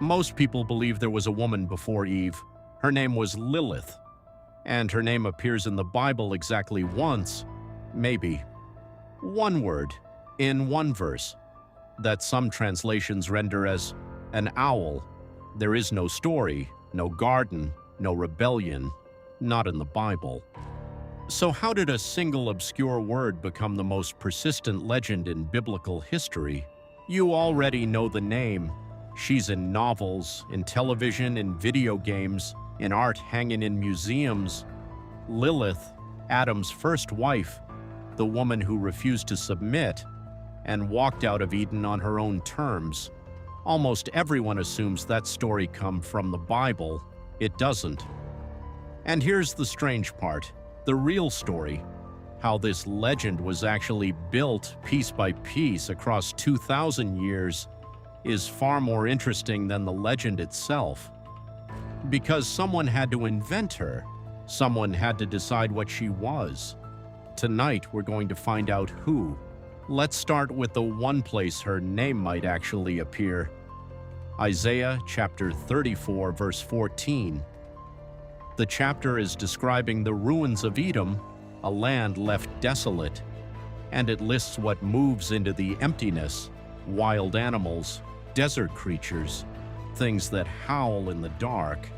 Most people believe there was a woman before Eve. Her name was Lilith, and her name appears in the Bible exactly once, maybe one word, in one verse, that some translations render as an owl. There is no story, no garden, no rebellion, not in the Bible. So how did a single obscure word become the most persistent legend in biblical history? You already know the name. She's in novels, in television, in video games, in art hanging in museums. Lilith, Adam's first wife, the woman who refused to submit and walked out of Eden on her own terms. Almost everyone assumes that story comes from the Bible. It doesn't. And here's the strange part, the real story, how this legend was actually built piece by piece across 2,000 years, is far more interesting than the legend itself. Because someone had to invent her, someone had to decide what she was. Tonight, we're going to find out who. Let's start with the one place her name might actually appear. Isaiah chapter 34, verse 14. The chapter is describing the ruins of Edom, a land left desolate, and it lists what moves into the emptiness: wild animals, desert creatures, things that howl in the dark.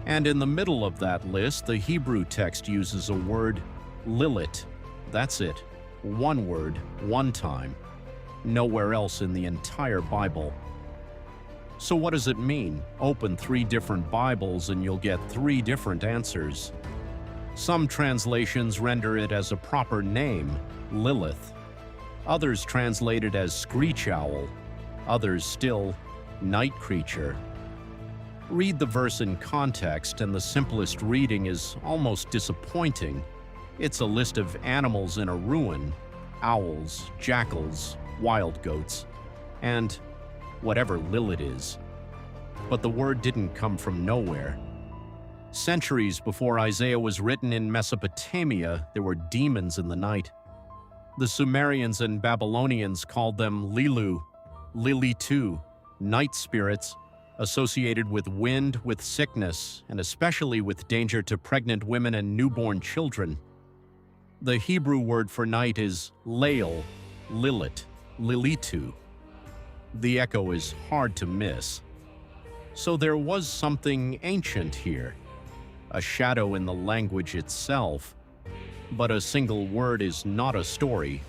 And in the middle of that list, the Hebrew text uses a word, Lilith. That's it. One word, one time. Nowhere else in the entire Bible. So what does it mean? Open 3 different Bibles and you'll get 3 different answers. Some translations render it as a proper name, Lilith. Others translate it as screech owl. Others still, night creature. Read the verse in context, and the simplest reading is almost disappointing. It's a list of animals in a ruin: owls, jackals, wild goats, and whatever Lilith is. But the word didn't come from nowhere. Centuries before Isaiah was written in Mesopotamia, there were demons in the night. The Sumerians and Babylonians called them Lilu, Lilitu, night spirits, associated with wind, with sickness, and especially with danger to pregnant women and newborn children. The Hebrew word for night is Lael, Lilith, Lilitu. The echo is hard to miss. So there was something ancient here, a shadow in the language itself. But a single word is not a story.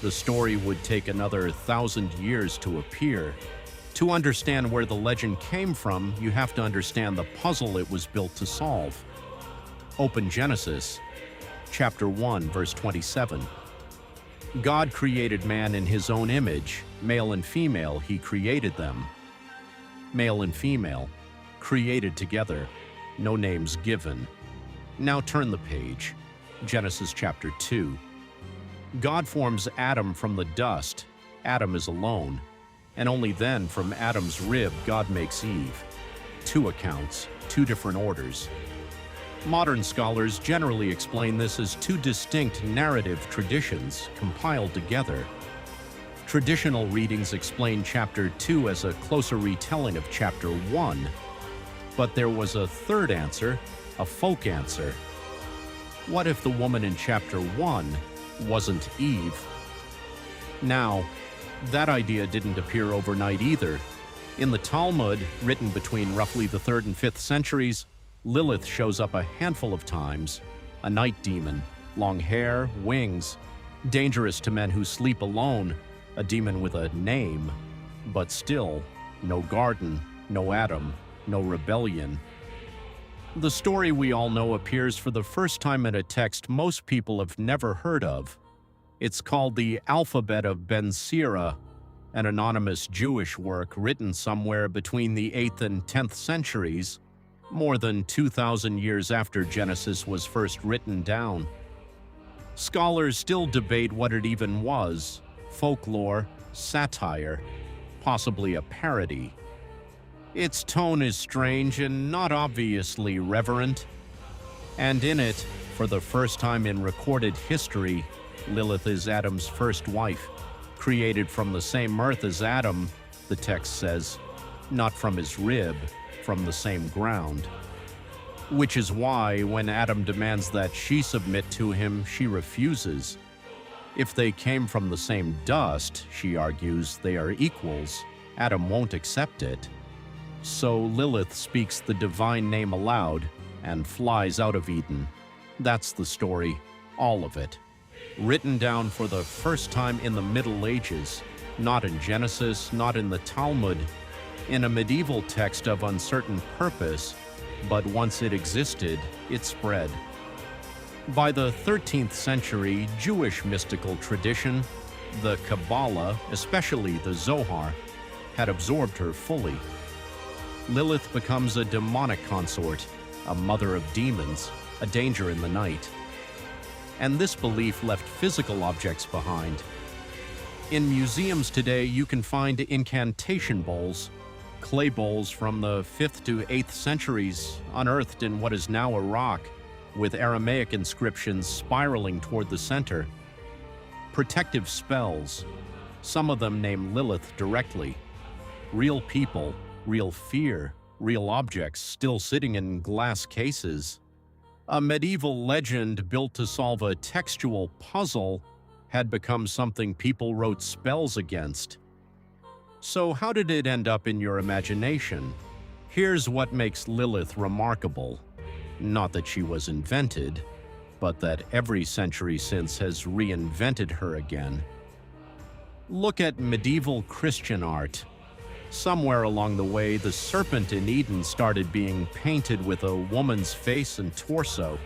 The story would take another 1,000 years to appear. To understand where the legend came from, you have to understand the puzzle it was built to solve. Open Genesis, chapter 1, verse 27. God created man in his own image, male and female, he created them. Male and female, created together, no names given. Now turn the page. Genesis chapter 2. God forms Adam from the dust. Adam is alone. And only then, from Adam's rib, God makes Eve. 2 accounts, 2 different orders. Modern scholars generally explain this as 2 distinct narrative traditions compiled together. Traditional readings explain chapter 2 as a closer retelling of chapter 1. But there was a third answer, a folk answer. What if the woman in chapter 1 wasn't Eve? Now, that idea didn't appear overnight either. In the Talmud, written between roughly the 3rd and 5th centuries, Lilith shows up a handful of times, a night demon, long hair, wings, dangerous to men who sleep alone, a demon with a name, but still, no garden, no Adam, no rebellion. The story we all know appears for the first time in a text most people have never heard of. It's called the Alphabet of Ben Sira, an anonymous Jewish work written somewhere between the 8th and 10th centuries, more than 2,000 years after Genesis was first written down. Scholars still debate what it even was: folklore, satire, possibly a parody. Its tone is strange and not obviously reverent. And in it, for the first time in recorded history, Lilith is Adam's first wife, created from the same earth as Adam, the text says. not from his rib, from the same ground. Which is why, when Adam demands that she submit to him, she refuses. If they came from the same dust, she argues, they are equals. Adam won't accept it. So Lilith speaks the divine name aloud and flies out of Eden. That's the story, all of it. Written down for the first time in the Middle Ages, not in Genesis, not in the Talmud, in a medieval text of uncertain purpose, but once it existed, it spread. By the 13th century, Jewish mystical tradition, the Kabbalah, especially the Zohar, had absorbed her fully. Lilith becomes a demonic consort, a mother of demons, a danger in the night. And this belief left physical objects behind. In museums today, you can find incantation bowls, clay bowls from the 5th to 8th centuries, unearthed in what is now Iraq, with Aramaic inscriptions spiraling toward the center. Protective spells, some of them name Lilith directly. Real people, real fear, real objects still sitting in glass cases. A medieval legend built to solve a textual puzzle had become something people wrote spells against. So how did it end up in your imagination? Here's what makes Lilith remarkable. Not that she was invented, but that every century since has reinvented her again. Look at medieval Christian art. Somewhere along the way, the serpent in Eden started being painted with a woman's face and torso.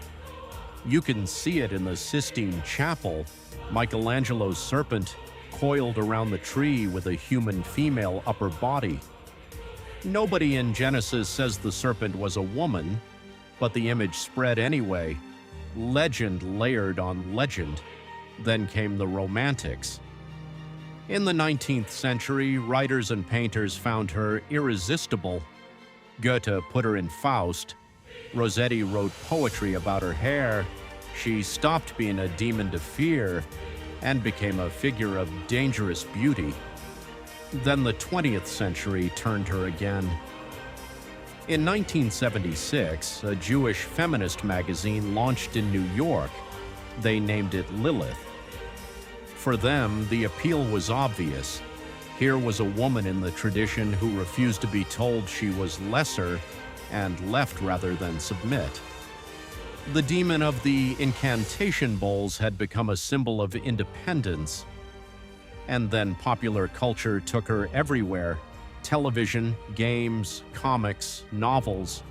You can see it in the Sistine Chapel, Michelangelo's serpent coiled around the tree with a human female upper body. Nobody in Genesis says the serpent was a woman, but the image spread anyway. Legend layered on legend. Then came the Romantics. In the 19th century, writers and painters found her irresistible. Goethe put her in Faust. Rossetti wrote poetry about her hair. She stopped being a demon to fear and became a figure of dangerous beauty. Then the 20th century turned her again. In 1976, a Jewish feminist magazine launched in New York. They named it Lilith. For them, the appeal was obvious. Here was a woman in the tradition who refused to be told she was lesser and left rather than submit. The demon of the incantation bowls had become a symbol of independence. And then popular culture took her everywhere. Television, games, comics, novels.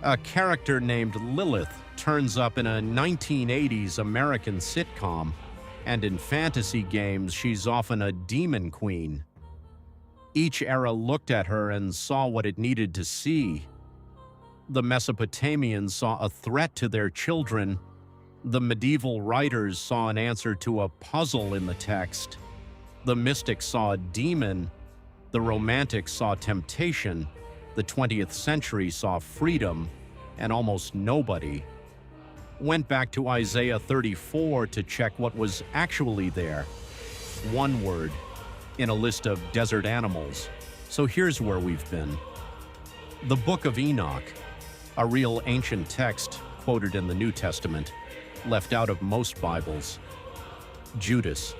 A character named Lilith turns up in a 1980s American sitcom, and in fantasy games she's often a demon queen. Each era looked at her and saw what it needed to see. The Mesopotamians saw a threat to their children. The medieval writers saw an answer to a puzzle in the text. The mystics saw a demon. The Romantics saw temptation. The 20th century saw freedom, and almost nobody went back to Isaiah 34 to check what was actually there. One word in a list of desert animals. So here's where we've been. The Book of Enoch, a real ancient text quoted in the New Testament, left out of most Bibles. Judas,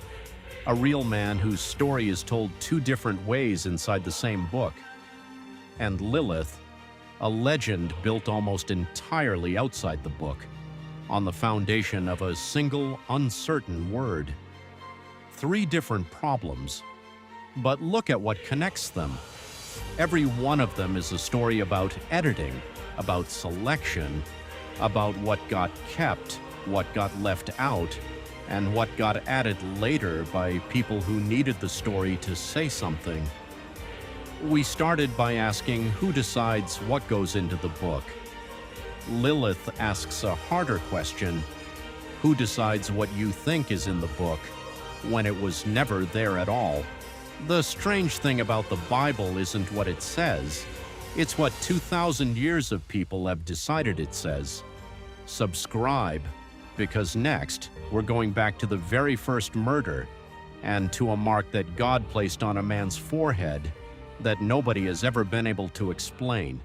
a real man whose story is told two different ways inside the same book. And Lilith, a legend built almost entirely outside the book, on the foundation of a single uncertain word. Three different problems, but look at what connects them. Every one of them is a story about editing, about selection, about what got kept, what got left out, and what got added later by people who needed the story to say something. We started by asking who decides what goes into the book. Lilith asks a harder question: who decides what you think is in the book when it was never there at all? The strange thing about the Bible isn't what it says. It's what 2,000 years of people have decided it says. Subscribe, because next we're going back to the very first murder and to a mark that God placed on a man's forehead. that nobody has ever been able to explain.